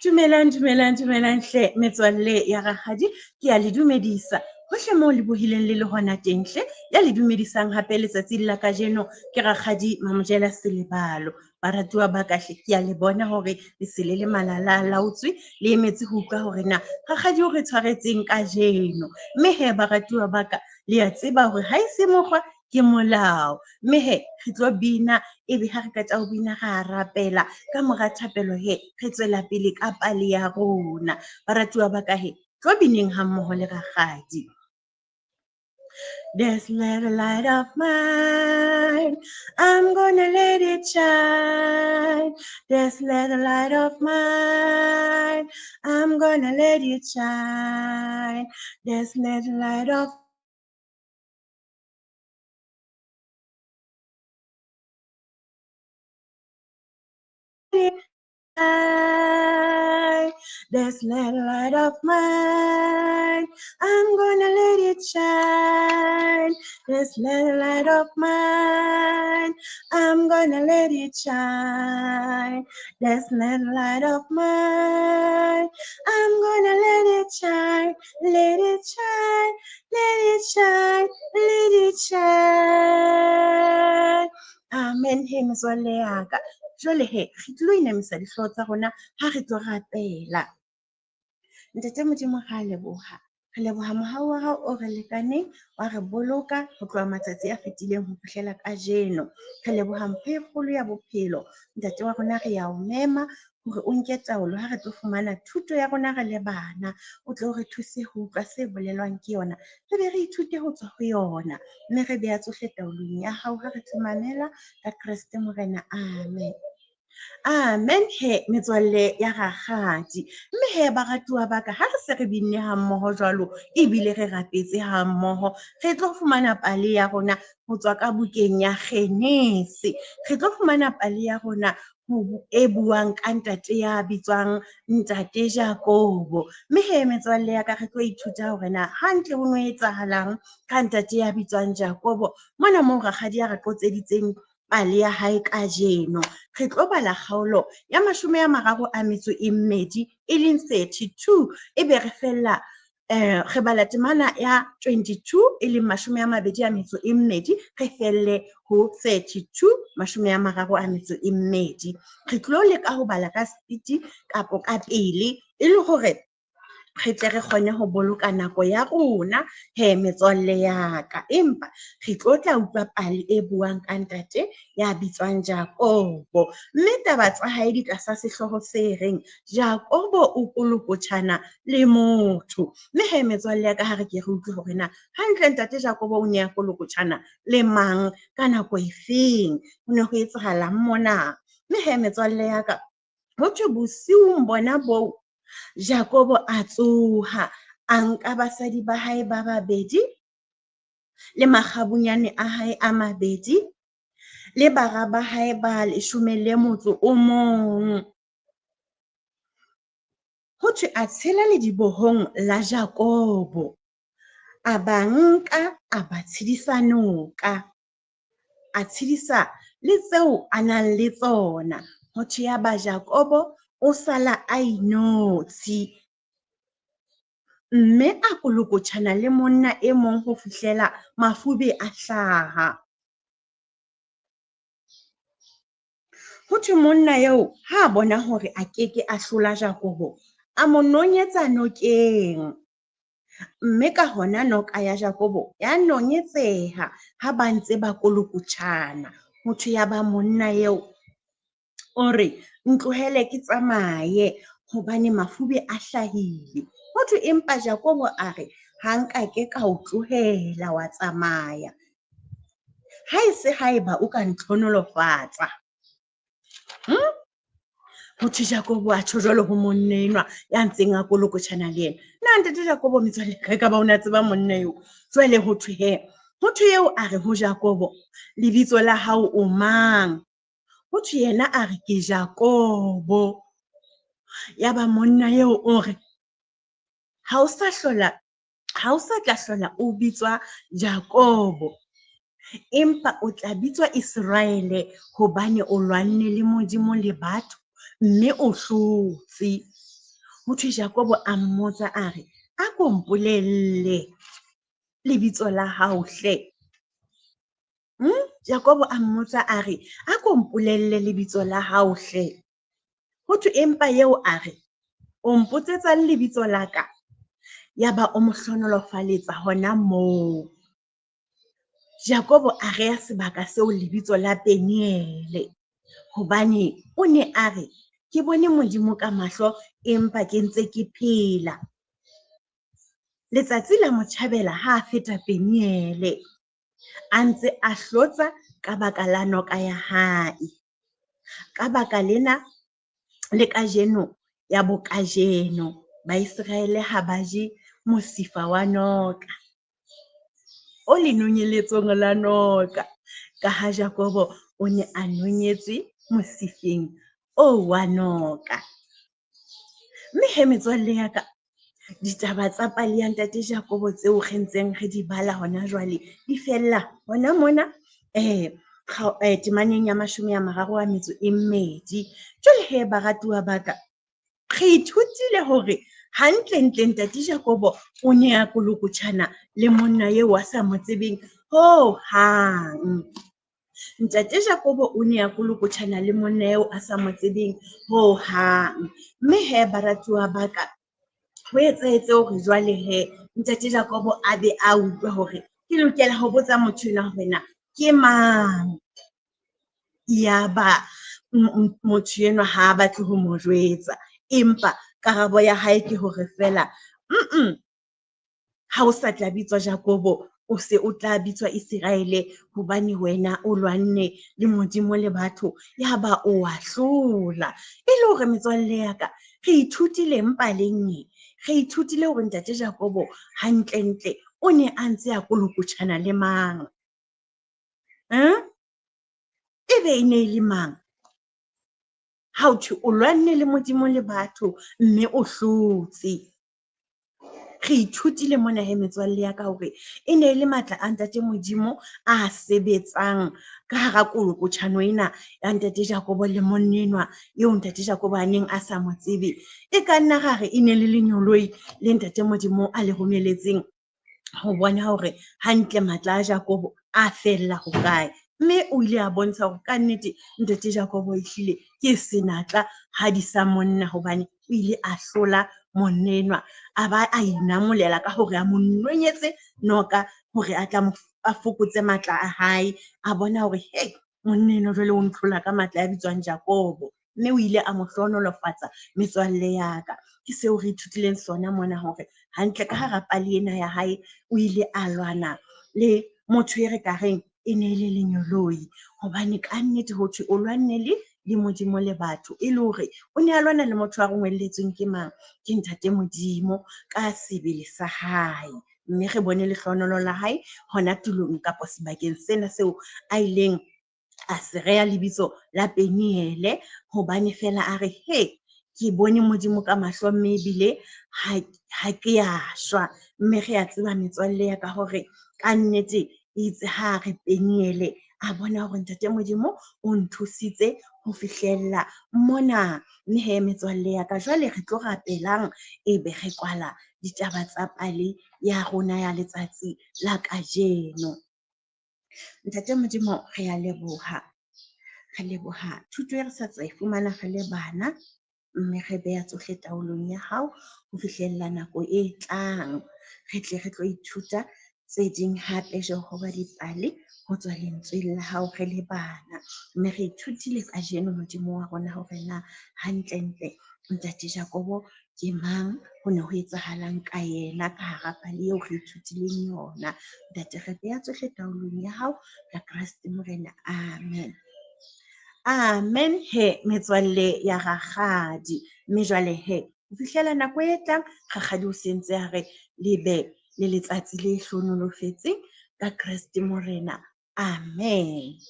Dumelang hle metswalle ya rakgadi ke a le dumedisa hohle moo le bohileng le hona teng hle ya le dumedisang hape letsatsi la kajeno ke rakgadi Mamojela Selebalo baratuwa ba ka hle ke a le bona hore le se le malala laotswe le emetse ho utlwa hore na rakgadi o re tshwaretseng kajeno mme he baratuwa ba ka le a tseba hore ha ise mokgwa ke molao mme he re tlo bina ebe ha re qeta ho bina ra rapela ka mora thapelo he re tswela pele ka pale ya rona baratuwa ba ka he tlo bineng ha mmoho le rakgadi. This little light of mine, I'm gonna let it shine. This little light of mine, I'm gonna let it shine. This little light of this little light of mine, I'm gonna let it shine. This little light of mine, I'm gonna let it shine. This little light of mine, I'm gonna let it shine. Let it shine, let it shine, let it shine. Amen. He metswalle ya ka. Jwale he re tlo inamisa dihlooho tsa rona ha re tlo rapela. Ntate Modimo ha leboha. Re leboha mohau wa hao o re lekaneng wa re boloka ho tloha matsatsi a fetileng ho fihlela kajeno. Re leboha mpho e kgolo ya bophelo. Ntate wa rona re ya o mema hore o nke taolo ha re tlo fumana thuto ya rona re le bana. O tlo re thuse ho utlwa se bolelwang ke yona. Re be re ithute ho tswa ho yona. Mme re beha tsohle taolong ya hao ha re tsomamela ka Kreste Morena. Amen. Amen he metswalle ya rakgadi mme he baratuwa ba ka ha re se re binne ha mmoho jwalo ebile re rapetse ha mmoho re tlo fumana pale ya rona ho tswa ka bukeng ya Kgenese. Re tlo fumana pale ya rona e buang ka ntate ya bitswang ntate Jakobo mme he metswalle ya ka re tlo ithuta hore na hantle ho no etsahalang ka ntate ya bitswang Jakobo mona moo rakgadi ya re qotseditseng pale ya hae kajeno. Re tlo bala kgaolo ya 32 e leng 32 ebe re fella re bala temana ya 22 e leng 22 re felle ho 32 32. Re tlo leka ho bala ka speed kapo ka pele e le hore re tle re kgone ho boloka nako ya rona he metswalle ya ka empa re tlo tla utlwa pale e buang ka ntate ya bitswang Jakobo mme taba tsa hae di tlasa sehloho se reng Jakobo o kolokotjhana le motho mme he metswalle ya ka ha re ke re utlwe hore na hantle ntate Jakobo o ne a kolokotjhana le mang ka nako efeng ho ne ho etsahalang mona mme he metswalle ya ka ho thwe bosiung bona bo Jakobo a tsoha a nka basadi ba hae ba babedi le makgabunyane a hae a mabedi le bara ba hae ba 11 ho thwe a tshela le dibohong la Jakobo a ba nka a ba tshedisa noka a tshedisa le tseo a nang le tsona ho thwe ya ba Jakobo o sala a inotshi mme a kolokotjhana le monna e mong ho fihlela mafube a hlaha. Ho thwe monna eo ha bona hore a keke a hlola Jakobo a mo nonyetsa nokeng mme ka hona noka ya Jakobo ya nonyetseha ha ba ntse ba kolokotjhana. Ho thwe ya ba monna eo o re ntlohele ke tsamaye hobane mafube a hlahile. Ho thwe empa Jakobo a re ha nka ke ka o tlohela wa tsamaya ha ese haeba o ka ntlhonolofatsa. Ho thwe Jakobo a tjho jwalo ho monna enwa ya ntseng a kolokotjhana le yena na ntate Jakobo metswalle ka ba ona tseba monna eo jwale ho thwe he ho thwe eo a re ho Jakobo lebitso la hao o mang ho thwe yena a re ke Jakobo ya ba monna eo o re ha o sa tla hlola o bitswa Jakobo empa o tla bitswa Israele hobane o lwanne le Modimo le batho mme o hlotse. Ho thwe Jakobo a mmotsa a re, a ko mpolelle lebitso la hao hle. Jakobo a mmotsa a re, a ko mpolelle lebitso la hao hle. Ho thwe empa eo a re, o mpotsetsa lebitso la ka. Yaba o mo hlonolofaletsa hona moo. Jakobo a rea sebaka seo lebitso la Peniele, hobane o ne a re, ke bone Modimo ka mahlo empa ke ntse ke phela. Letsatsi la Motjhabela ha a feta Peniele, a ntse a hlotsa ka baka la noka ya hae. Ka baka lena le kajeno ya bokajeno, Baiseraele ha ba je mosifa wa noka o lenonyeletsong la noka, ka ha Jakobo o ne a nonyetswe mosifeng wa noka. Mme he metswalle ya ka, ditaba tsa pale ya ntate Jakobo tseo re ntseng re di bala hona jwale di fella hona mona temaneng ya 32. Jwale he baratuwa ba ka, re ithutile hore hantle-ntle ntate Jakobo o ne a kolokotjhana le monna eo a sa mo tsebeng hohang. Ntate Jakobo o ne a kolokotjhana le monna eo a sa mo tsebeng hohang. Mme he baratuwa ba ka, ho etsahetse hore jwale he ntate Jakobo a be a utlwe hore ke lokela ho botsa motho enwa hore na ke mang. Yaba motho enwa ha batle ho mo jwetsa, empa karabo ya hae ke hore fela ha o sa tla bitswa Jakobo, o se o tla bitswa Iseraele, hobane wena o lwanne le Modimo le batho, yaba o a hlola. E le hore metswalle ya ka, re ithutile mpaleng e, re ithutile hore ntate Jakobo hantle-ntle o ne a ntse a kolokotjhana le mang. Ebe e ne le mang? Ha o thwe o lwanne le Modimo le batho, mme o hlotse. Re ithutile mona he metswalle ya ka hore e ne le matla a ntate Modimo a sebetsang ka hara kolokotjhano ena ya ntate Jakobo le monna enwa eo ntate Jakobo a neng a sa mo tsebe. E ka nna ra re e ne le lenyoloi le ntate Modimo a le romeletseng ho bona hore hantle matla a Jakobo a fella ho kae. Mme o ile a bontsha hore ka nnete ntate Jakobo ehlile ke senatla hadi sa monna, hobane o ile a hlola monna enwa, a ba a inamolela ka hore a mo nonyetse noka hore a tla a fokotse matla a hae, a bona hore monna enwa jwale o ntlhola ka matla a bitswang Jakobo. Mme o ile a mo hlonolofatsa metswalle ya ka. Ke seo re ithutileng sona mona hore hantle ka hara pale ena ya hae, o ile a lwana le motho e re ka reng e ne le lenyoloi, hobane ka nnete ho thwe o lwanne le Modimo le batho, e le hore o ne a lwana le motho a rongwelletsweng ke mang? Ke ntate Modimo ka sebele sa hae. Mme re bone lehlohonolo la hae hona tulong kapa sebakeng sena seo a ileng a se rea lebitso la Peniele, hobane fela a re ke bone Modimo ka mahlo, mme ebile ha ke ya shwa. Mme re a tseba metswalle ya ka hore ka nnete itse ha re Peniele a bona hore ntate Modimo o nthusitse ho fihlella mona. Mme he metswalle ya ka, jwale re tlo rapelang ebe re kwala ditaba tsa pale ya rona ya letsatsi la kajeno. Ntate Modimo re a leboha, re leboha thuto e re sa tswa e fumana re le bana, mme re beha tsohle taolong ya hao ho fihlella nako e tlang. Re tle re tlo ithuta tse ding hape Jehova dipale ho tswa lentsweng la hao re le bana. Mme re ithutile kajeno Modimo wa rona hore na hantle-ntle ntate Jakobo ke mang, ho ne ho etsahalang ka yena ka hara pale eo re ithutileng yona. Ntate re beha tsohle taolong ya hao, ka Kreste Morena, amen. Amen he metswalle ya rakgadi. Mme jwale ho fihlela nako e tlang, rakgadi o sentse a re lebe le letsatsi le hlonolofetseng ka Kreste Morena, amen.